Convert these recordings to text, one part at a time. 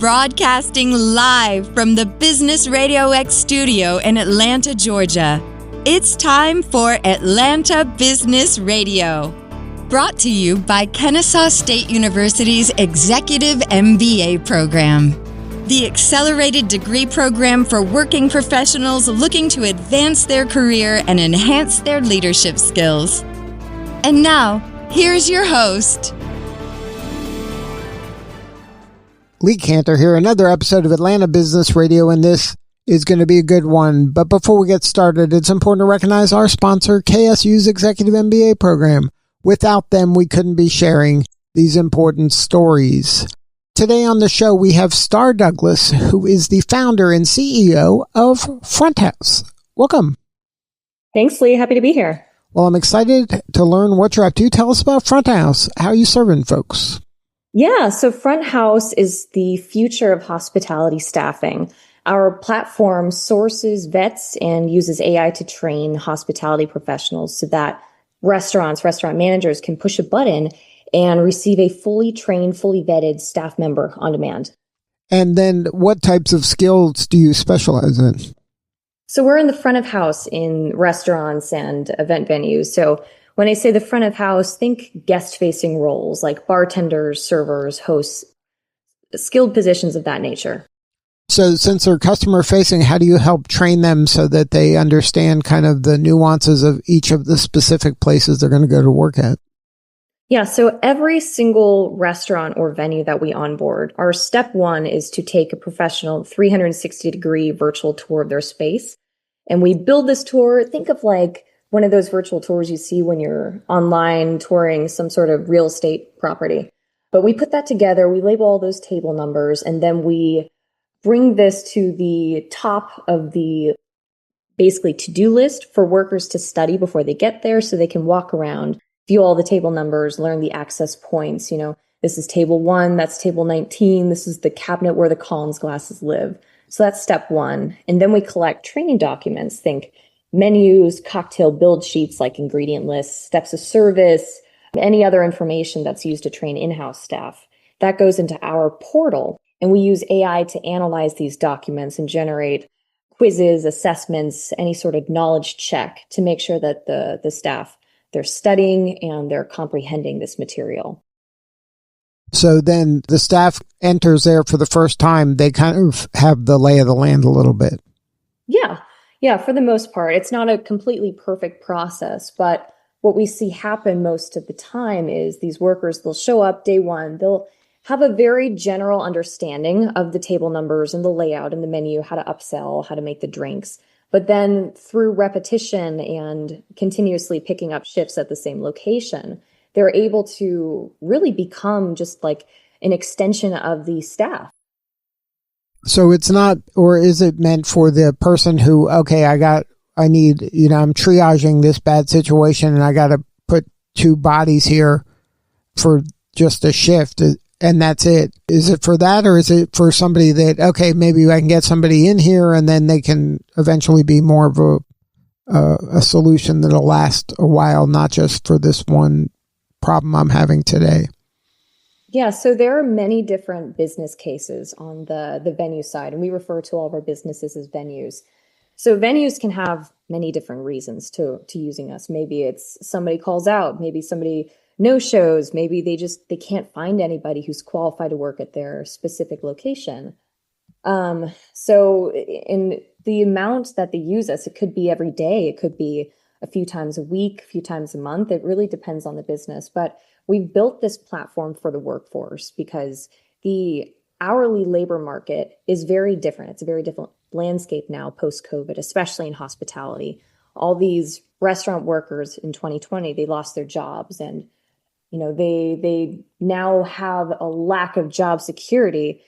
Broadcasting live from the Business Radio X studio in Atlanta, Georgia. It's time for Atlanta Business Radio. Brought to you by Kennesaw State University's Executive MBA program. The accelerated degree program for working professionals looking to advance their career and enhance their leadership skills. And now, here's your host. Lee Kantor here, another episode of Atlanta Business Radio, and this is going to be a good one. But before we get started, it's important to recognize our sponsor, KSU's Executive MBA program. Without them, we couldn't be sharing these important stories. Today on the show, we have Starr Douglas, who is the founder and CEO of FrontHouz. Welcome. Thanks, Lee. Happy to be here. Well, I'm excited to learn what you're up to. Tell us about FrontHouz. How are you serving folks? Yeah, so FrontHouz is the future of hospitality staffing. Our platform sources, vets, and uses AI to train hospitality professionals so that restaurant managers can push a button and receive a fully trained, fully vetted staff member on demand. And then what types of skills do you specialize in? So we're in the front of house in restaurants and event venues. So when I say the front of house, think guest-facing roles like bartenders, servers, hosts, skilled positions of that nature. So since they're customer-facing, how do you help train them so that they understand kind of the nuances of each of the specific places they're going to go to work at? Yeah, so every single restaurant or venue that we onboard, our step one is to take a professional 360-degree virtual tour of their space. And we build this tour, think of like one of those virtual tours you see when you're online touring some sort of real estate property. But we put that together, we label all those table numbers, and then we bring this to the top of the basically to-do list for workers to study before they get there so they can walk around, view all the table numbers, learn the access points. You know, this is table 1, that's table 19, this is the cabinet where the Collins glasses live. So that's step 1. And then we collect training documents, think menus, cocktail build sheets like ingredient lists, steps of service, any other information that's used to train in-house staff. That goes into our portal, and we use AI to analyze these documents and generate quizzes, assessments, any sort of knowledge check to make sure that the staff, they're studying and they're comprehending this material. So then the staff enters there for the first time, they kind of have the lay of the land a little bit. Yeah, for the most part. It's not a completely perfect process, but what we see happen most of the time is these workers, they'll show up day one, they'll have a very general understanding of the table numbers and the layout and the menu, how to upsell, how to make the drinks. But then through repetition and continuously picking up shifts at the same location, they're able to really become just like an extension of the staff. So it's not, or is it meant for the person who, okay, I'm triaging this bad situation and I got to put 2 bodies here for just a shift and that's it? Is it for that, or is it for somebody that, okay, maybe I can get somebody in here and then they can eventually be more of a solution that'll last a while, not just for this one problem I'm having today? Yeah, so there are many different business cases on the venue side, and we refer to all of our businesses as venues. So venues can have many different reasons to using us. Maybe it's somebody calls out, maybe somebody no-shows, maybe they can't find anybody who's qualified to work at their specific location. So in the amount that they use us, it could be every day, it could be a few times a week, a few times a month. It really depends on the business. But we've built this platform for the workforce because the hourly labor market is very different. It's a very different landscape now post-COVID, especially in hospitality. All these restaurant workers in 2020, they lost their jobs, and they now have a lack of job security,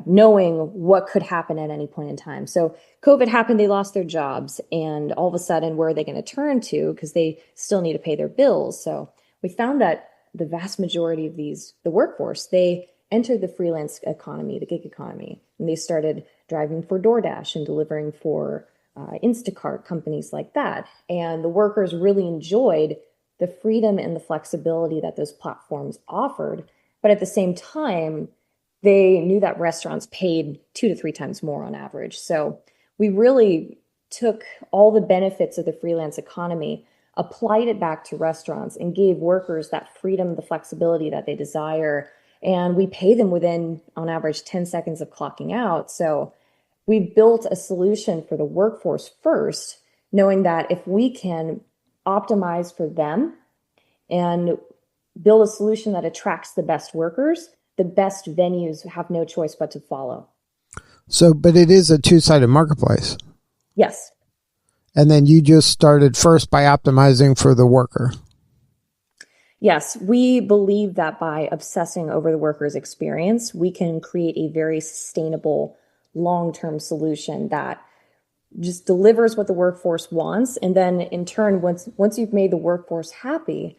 knowing what could happen at any point in time. So COVID happened, they lost their jobs, and all of a sudden, where are they going to turn to? Because they still need to pay their bills. So we found that the vast majority of the workforce, they entered the freelance economy, the gig economy, and they started driving for DoorDash and delivering for Instacart, companies like that. And the workers really enjoyed the freedom and the flexibility that those platforms offered. But at the same time, they knew that restaurants paid 2 to 3 times more on average. So we really took all the benefits of the freelance economy, applied it back to restaurants, and gave workers that freedom, the flexibility that they desire. And we pay them within, on average, 10 seconds of clocking out. So we built a solution for the workforce first, knowing that if we can optimize for them and build a solution that attracts the best workers, the best venues have no choice but to follow. So, but it is a two-sided marketplace. Yes. And then you just started first by optimizing for the worker. Yes, we believe that by obsessing over the worker's experience, we can create a very sustainable long-term solution that just delivers what the workforce wants. And then in turn, once you've made the workforce happy,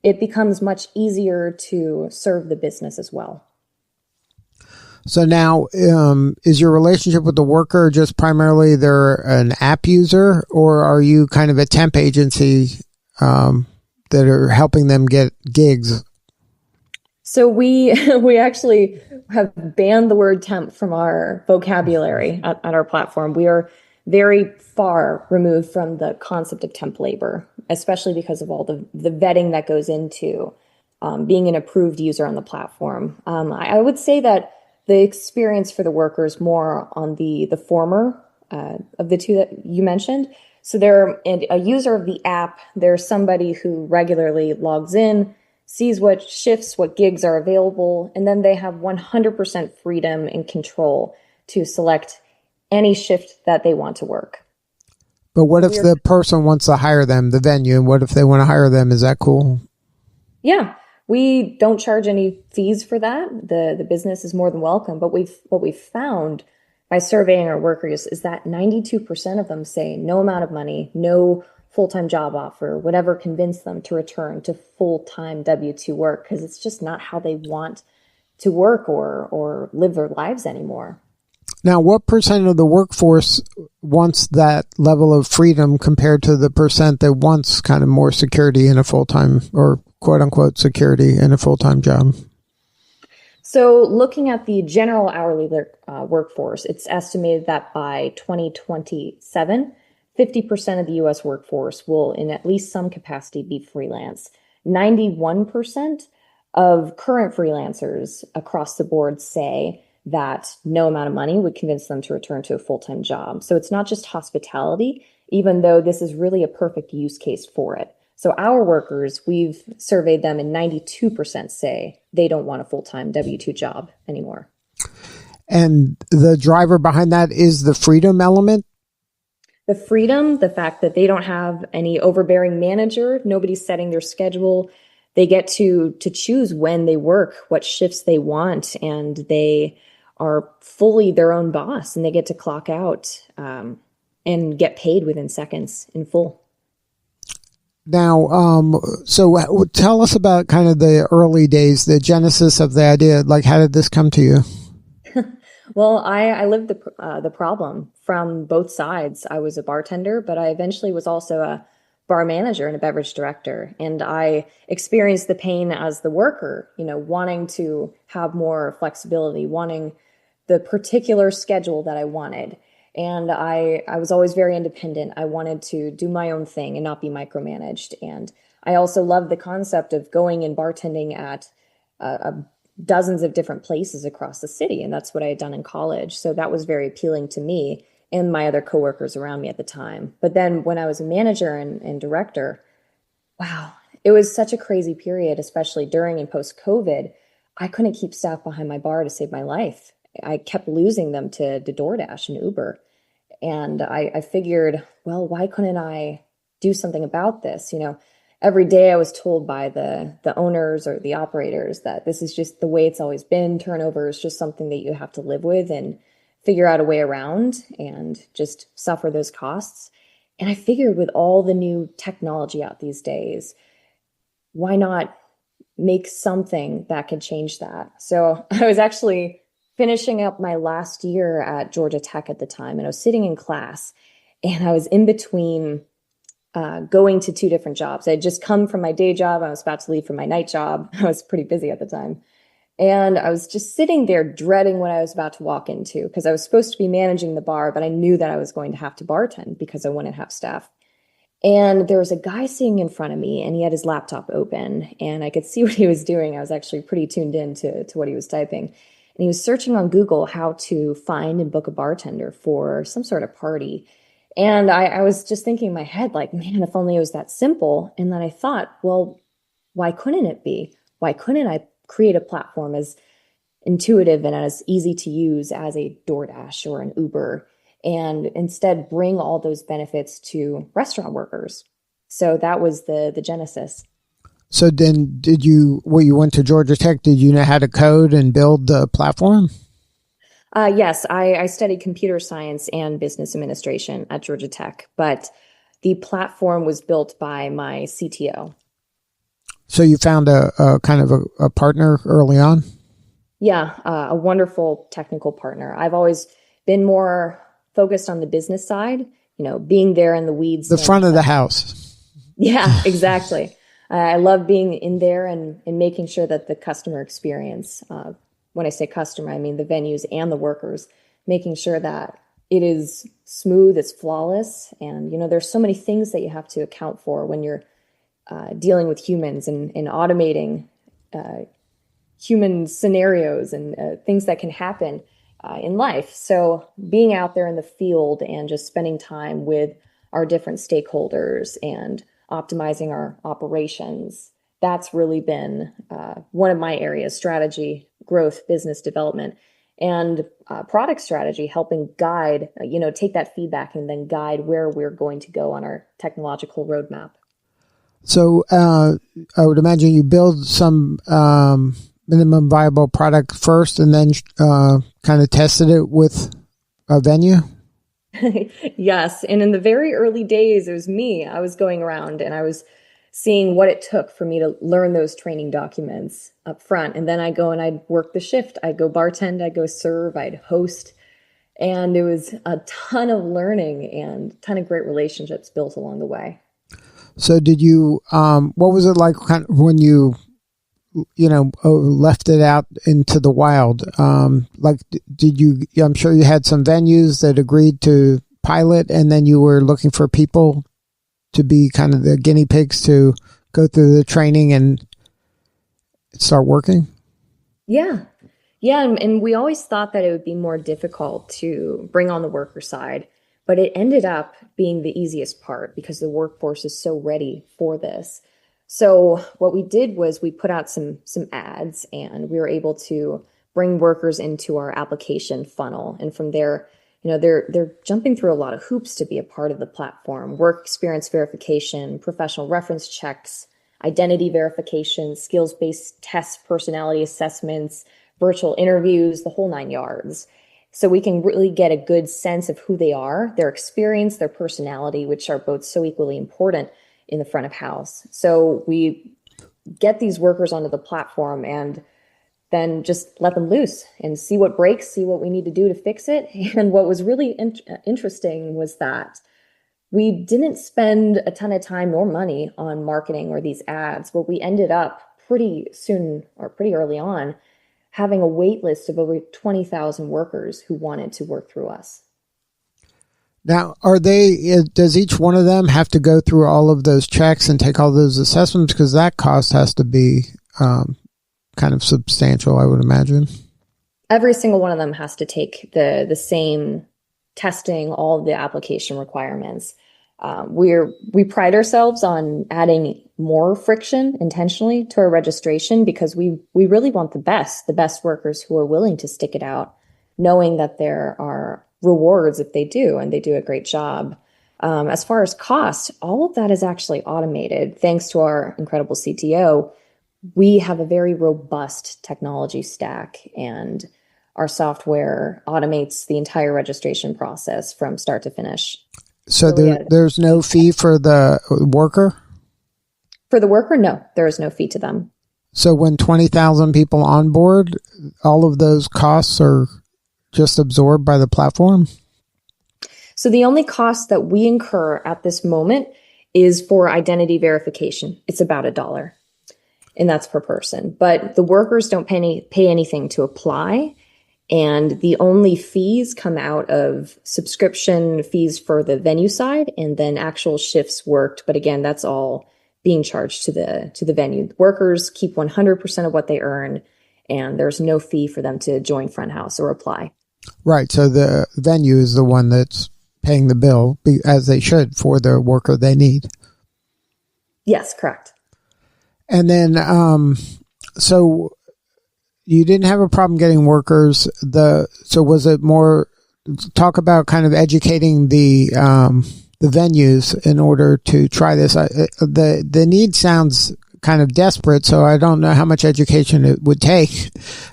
it becomes much easier to serve the business as well. So now, is your relationship with the worker just primarily they're an app user, or are you kind of a temp agency that are helping them get gigs? So we actually have banned the word temp from our vocabulary at our platform. We are very far removed from the concept of temp labor, especially because of all the vetting that goes into being an approved user on the platform. I would say that the experience for the workers more on the former of the two that you mentioned. So they're a user of the app. They're somebody who regularly logs in, sees what shifts, what gigs are available, and then they have 100% freedom and control to select any shift that they want to work. But what if the person wants to hire them, the venue, and what if they want to hire them? Is that cool? Yeah, we don't charge any fees for that. The business is more than welcome. But what we've found by surveying our workers is that 92% of them say no amount of money, no full-time job offer, whatever convinced them to return to full-time W-2 work, because it's just not how they want to work or live their lives anymore. Now, what percent of the workforce wants that level of freedom compared to the percent that wants kind of more security in a full-time or quote-unquote security in a full-time job? So looking at the general hourly workforce, it's estimated that by 2027, 50% of the U.S. workforce will, in at least some capacity, be freelance. 91% of current freelancers across the board say that no amount of money would convince them to return to a full-time job. So it's not just hospitality, even though this is really a perfect use case for it. So our workers, we've surveyed them, and 92% say they don't want a full-time W-2 job anymore. And the driver behind that is the freedom element? The freedom, the fact that they don't have any overbearing manager, nobody's setting their schedule. They get to choose when they work, what shifts they want, and they are fully their own boss, and they get to clock out and get paid within seconds in full. Now, so tell us about kind of the early days, the genesis of the idea. Like, how did this come to you? Well, I lived the problem from both sides. I was a bartender, but I eventually was also a bar manager and a beverage director. And I experienced the pain as the worker, wanting to have more flexibility, wanting the particular schedule that I wanted. And I was always very independent. I wanted to do my own thing and not be micromanaged. And I also loved the concept of going and bartending at dozens of different places across the city. And that's what I had done in college. So that was very appealing to me and my other coworkers around me at the time. But then when I was a manager and director, wow, it was such a crazy period, especially during and post-COVID. I couldn't keep staff behind my bar to save my life. I kept losing them to DoorDash and Uber. And I figured, well, why couldn't I do something about this? Every day I was told by the owners or the operators that this is just the way it's always been. Turnover is just something that you have to live with and figure out a way around and just suffer those costs. And I figured with all the new technology out these days, why not make something that could change that? So I was actually finishing up my last year at Georgia Tech at the time, and I was sitting in class, and I was in between going to two different jobs. I had just come from my day job. I was about to leave for my night job. I was pretty busy at the time. And I was just sitting there dreading what I was about to walk into because I was supposed to be managing the bar, but I knew that I was going to have to bartend because I wouldn't have staff. And there was a guy sitting in front of me and he had his laptop open and I could see what he was doing. I was actually pretty tuned in to what he was typing. And he was searching on Google how to find and book a bartender for some sort of party. And I was just thinking in my head, like, man, if only it was that simple. And then I thought, well, why couldn't it be? Why couldn't I create a platform as intuitive and as easy to use as a DoorDash or an Uber, and instead bring all those benefits to restaurant workers? So that was the genesis. So then you went to Georgia Tech, did you know how to code and build the platform? Yes, I studied computer science and business administration at Georgia Tech, but the platform was built by my CTO. So you found a kind of a partner early on? Yeah, a wonderful technical partner. I've always been more focused on the business side, being there in the weeds. The front of the house. Yeah, exactly. I love being in there and making sure that the customer experience, when I say customer, I mean the venues and the workers, making sure that it is smooth, it's flawless. And, there's so many things that you have to account for when you're dealing with humans and automating human scenarios and things that can happen in life. So being out there in the field and just spending time with our different stakeholders and optimizing our operations, that's really been one of my areas: strategy, growth, business development, and product strategy, helping guide, take that feedback and then guide where we're going to go on our technological roadmap. So I would imagine you build some minimum viable product first and then kind of tested it with a venue? Yes. And in the very early days, it was me. I was going around and I was seeing what it took for me to learn those training documents up front. And then I go and I'd work the shift. I'd go bartend, I'd go serve, I'd host. And it was a ton of learning and a ton of great relationships built along the way. So did you, what was it like when you left it out into the wild? Did you, I'm sure you had some venues that agreed to pilot and then you were looking for people to be kind of the guinea pigs to go through the training and start working? Yeah. Yeah. And we always thought that it would be more difficult to bring on the worker side, but it ended up being the easiest part because the workforce is so ready for this. So what we did was we put out some ads and we were able to bring workers into our application funnel. And from there, they're jumping through a lot of hoops to be a part of the platform: work experience verification, professional reference checks, identity verification, skills-based tests, personality assessments, virtual interviews, the whole 9 yards. So we can really get a good sense of who they are, their experience, their personality, which are both so equally important in the front of house. So we get these workers onto the platform and then just let them loose and see what breaks, see what we need to do to fix it. And what was really interesting was that we didn't spend a ton of time nor money on marketing or these ads, but we ended up pretty soon or pretty early on having a wait list of over 20,000 workers who wanted to work through us. Now, does each one of them have to go through all of those checks and take all those assessments? Because that cost has to be kind of substantial, I would imagine. Every single one of them has to take the same testing, all of the application requirements. We pride ourselves on adding more friction intentionally to our registration because we really want the best workers who are willing to stick it out, knowing that there are rewards if they do, and they do a great job. As far as cost, all of that is actually automated. Thanks to our incredible CTO, we have a very robust technology stack, and our software automates the entire registration process from start to finish. So there's no fee for the worker? For the worker, no, there is no fee to them. So when 20,000 people on board, all of those costs are just absorbed by the platform? So the only cost that we incur at this moment is for identity verification. It's about $1. and that's per person. But the workers don't pay anything to apply. And the only fees come out of subscription fees for the venue side and then actual shifts worked. But again, that's all being charged to the venue. Workers keep 100% of what they earn, and there's no fee for them to join FrontHouz or apply. Right. So the venue is the one that's paying the bill, as they should, for the worker they need. Yes, correct. And then, so you didn't have a problem getting workers. So was it more, talk about kind of educating the venues in order to try this? The need sounds kind of desperate, so I don't know how much education it would take.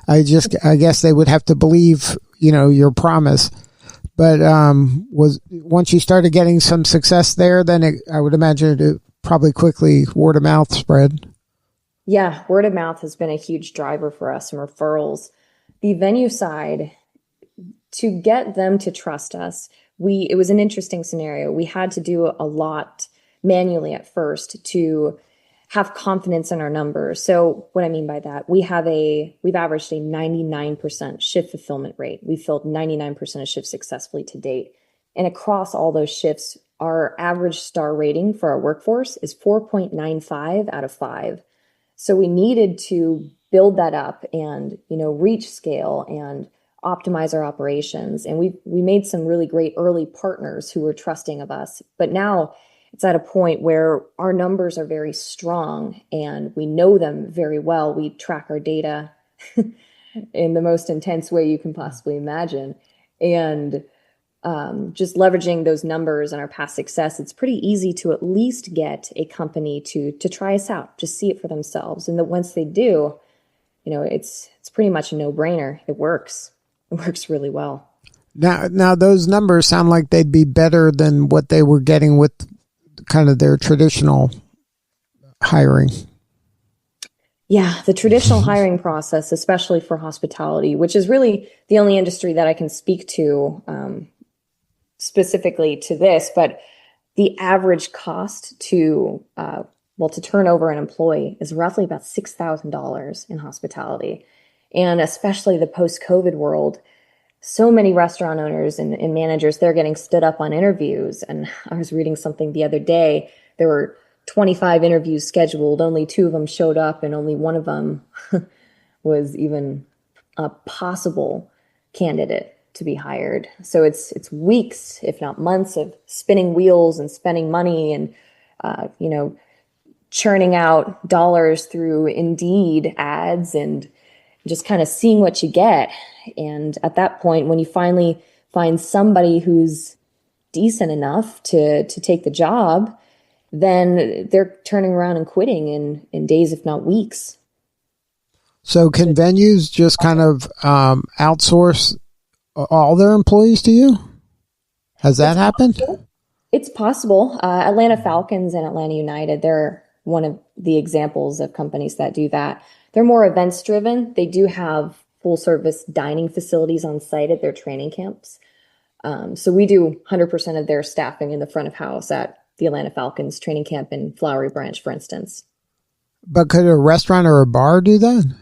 I guess they would have to believe, your promise. But once you started getting some success there, then I would imagine it probably quickly word of mouth spread. Yeah, word of mouth has been a huge driver for us and referrals. The venue side, to get them to trust us, it was an interesting scenario. We had to do a lot manually at first to have confidence in our numbers. So what I mean by that, we've averaged a 99% shift fulfillment rate. We filled 99% of shifts successfully to date. And across all those shifts, our average star rating for our workforce is 4.95 out of 5. So we needed to build that up and, reach scale and optimize our operations. And we made some really great early partners who were trusting of us. But now it's at a point where our numbers are very strong and we know them very well. We track our data in the most intense way you can possibly imagine. And just leveraging those numbers and our past success, it's pretty easy to at least get a company to try us out, just see it for themselves. And that once they do, it's pretty much a no-brainer. It works. It works really well. Now those numbers sound like they'd be better than what they were getting with kind of their traditional hiring. Yeah, the traditional hiring process, especially for hospitality, which is really the only industry that I can speak to specifically to this, but the average cost to turn over an employee is roughly about $6,000 in hospitality. And especially the post-COVID world, so many restaurant owners and managers, they're getting stood up on interviews. And I was reading something the other day. There were 25 interviews scheduled. Only 2 of them showed up, and only 1 of them was even a possible candidate to be hired. So it's weeks, if not months, of spinning wheels and spending money and, churning out dollars through Indeed ads and just kind of seeing what you get. And at that point, when you finally find somebody who's decent enough to take the job, then they're turning around and quitting in days, if not weeks. So can venues just kind of outsource all their employees to you? Has that happened? It's possible. Atlanta Falcons and Atlanta United, they're one of the examples of companies that do that. They're more events driven. They do have full service dining facilities on site at their training camps. So we do 100% of their staffing in the front of house at the Atlanta Falcons training camp in Flowery Branch, for instance. But could a restaurant or a bar do that?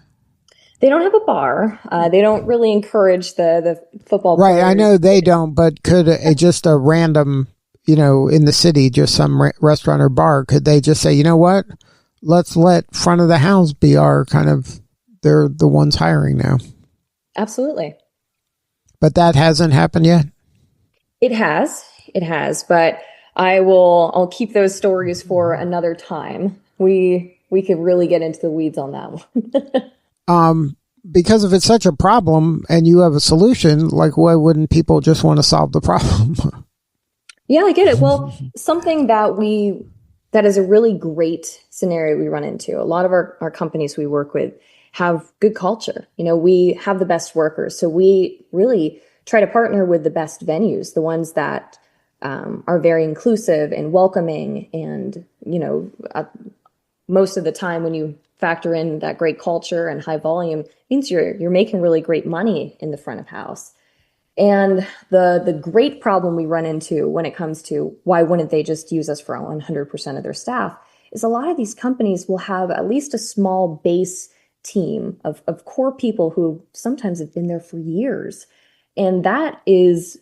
They don't have a bar. They don't really encourage the football Right, players. I know they don't, but could just a random, in the city, just some restaurant or bar, could they just say, you know what, let's let front of the house be our they're the ones hiring now? Absolutely. But that hasn't happened yet? It has, but I'll keep those stories for another time. We could really get into the weeds on that one. Because if it's such a problem and you have a solution, why wouldn't people just want to solve the problem? Yeah, I get it. Well, something that is a really great scenario we run into. A lot of our companies we work with have good culture. We have the best workers. So we really try to partner with the best venues, the ones that are very inclusive and welcoming. And, most of the time when you factor in that great culture and high volume, it means you're making really great money in the front of house. And the great problem we run into when it comes to why wouldn't they just use us for 100% of their staff is a lot of these companies will have at least a small base team of core people who sometimes have been there for years. And that is,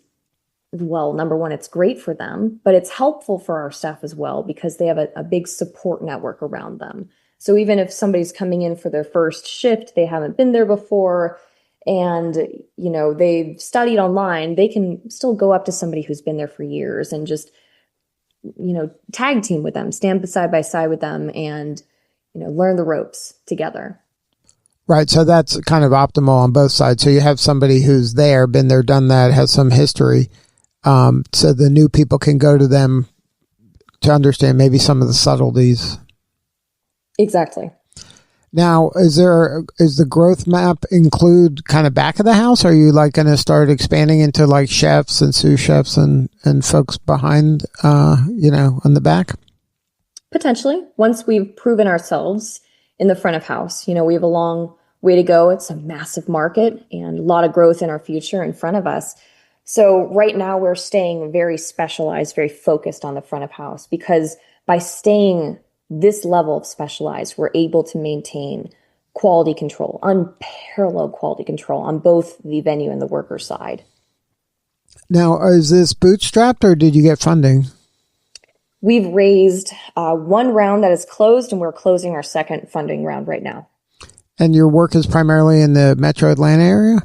well, number one, it's great for them, but it's helpful for our staff as well because they have a big support network around them. So even if somebody's coming in for their first shift, they haven't been there before, and they've studied online, they can still go up to somebody who's been there for years and just tag team with them, stand side by side with them, and learn the ropes together. Right. So that's kind of optimal on both sides. So you have somebody who's there, been there, done that, has some history. So the new people can go to them to understand maybe some of the subtleties. Exactly. Now, is the growth map include kind of back of the house? Are you like going to start expanding into like chefs and sous chefs and folks behind, on the back? Potentially, once we've proven ourselves in the front of house. We have a long way to go. It's a massive market and a lot of growth in our future in front of us. So right now we're staying very specialized, very focused on the front of house, because by staying this level of specialized, we're able to maintain quality control, unparalleled quality control on both the venue and the worker side. Now, is this bootstrapped or did you get funding? We've raised one round that is closed, and we're closing our second funding round right now. And your work is primarily in the metro Atlanta area?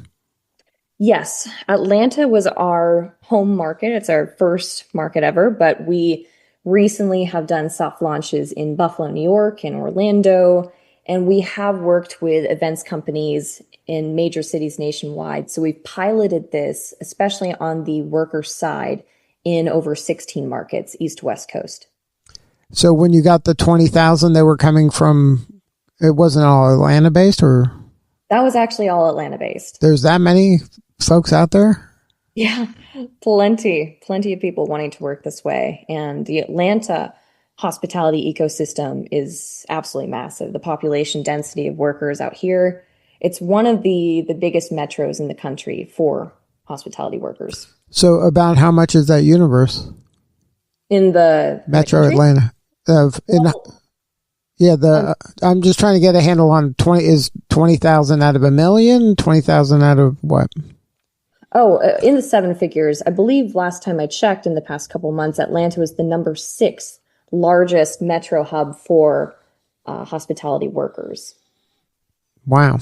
Yes. Atlanta was our home market. It's our first market ever, but we recently have done soft launches in Buffalo, New York, and Orlando, and we have worked with events companies in major cities nationwide. So we've piloted this, especially on the worker side, in over 16 markets, East West Coast. So when you got the 20,000, they were coming from, it wasn't all Atlanta based, or? That was actually all Atlanta based. There's that many folks out there? Yeah, plenty of people wanting to work this way. And the Atlanta hospitality ecosystem is absolutely massive. The population density of workers out here, it's one of the biggest metros in the country for hospitality workers. So about how much is that universe? In the Metro Atlanta. I'm just trying to get a handle on 20,000 out of a million, 20,000 out of what? Oh, in the seven figures. I believe last time I checked in the past couple months, Atlanta was the number 6 largest metro hub for hospitality workers. Wow.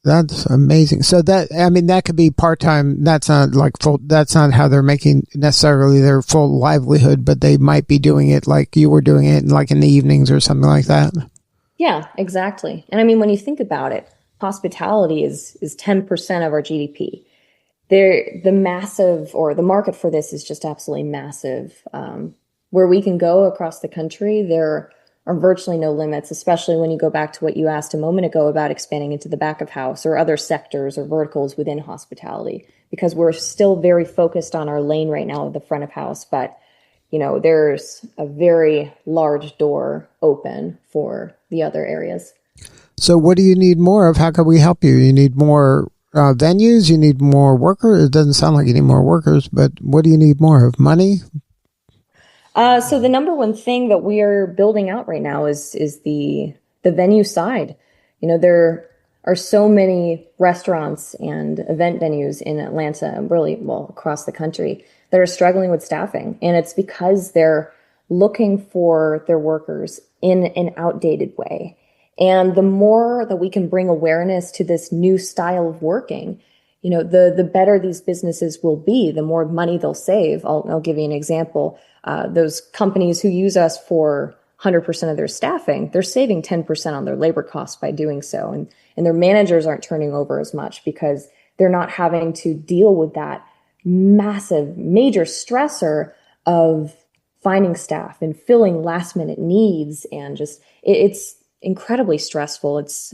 That's amazing. So that could be part-time. That's not like full, that's not how they're making necessarily their full livelihood, but they might be doing it like you were doing it like in the evenings or something like that. Yeah, exactly. And I mean, when you think about it, hospitality is 10% of our GDP. The market for this is just absolutely massive. Where we can go across the country, there are virtually no limits, especially when you go back to what you asked a moment ago about expanding into the back of house or other sectors or verticals within hospitality, because we're still very focused on our lane right now at the front of house. But, there's a very large door open for the other areas. So what do you need more of? How can we help you? You need more venues? You need more workers? It doesn't sound like you need more workers, but what do you need more of? Money? So the number one thing that we are building out right now is the venue side. There are so many restaurants and event venues in Atlanta, really, well, across the country, that are struggling with staffing. And it's because they're looking for their workers in an outdated way. And the more that we can bring awareness to this new style of working, the better these businesses will be, the more money they'll save. I'll give you an example. Those companies who use us for 100% of their staffing, they're saving 10% on their labor costs by doing so. And their managers aren't turning over as much because they're not having to deal with that massive, major stressor of finding staff and filling last minute needs. And just, it's incredibly stressful. It's,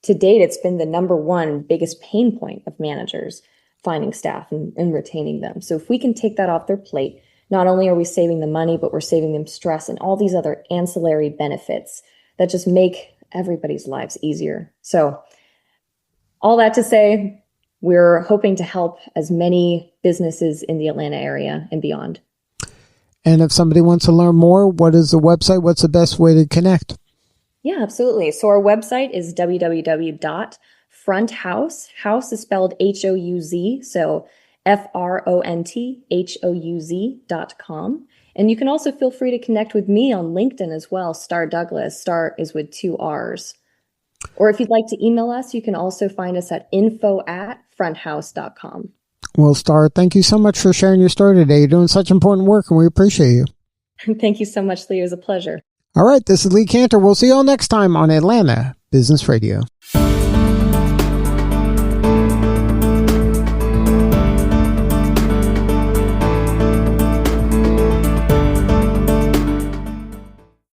to date, it's been the number one biggest pain point of managers, finding staff and retaining them. So if we can take that off their plate, not only are we saving them money, but we're saving them stress and all these other ancillary benefits that just make everybody's lives easier. So all that to say, we're hoping to help as many businesses in the Atlanta area and beyond. And if somebody wants to learn more, what is the website? What's the best way to connect? Yeah, absolutely. So our website is www.FrontHouz. House is spelled H-O-U-Z, so FrontHouz.com. And you can also feel free to connect with me on LinkedIn as well, Starr Douglas. Starr is with 2 R's. Or if you'd like to email us, you can also find us at info@fronthouz.com. Well, Starr, thank you so much for sharing your story today. You're doing such important work, and we appreciate you. Thank you so much, Lee. It was a pleasure. All right, this is Lee Kantor. We'll see you all next time on Atlanta Business Radio.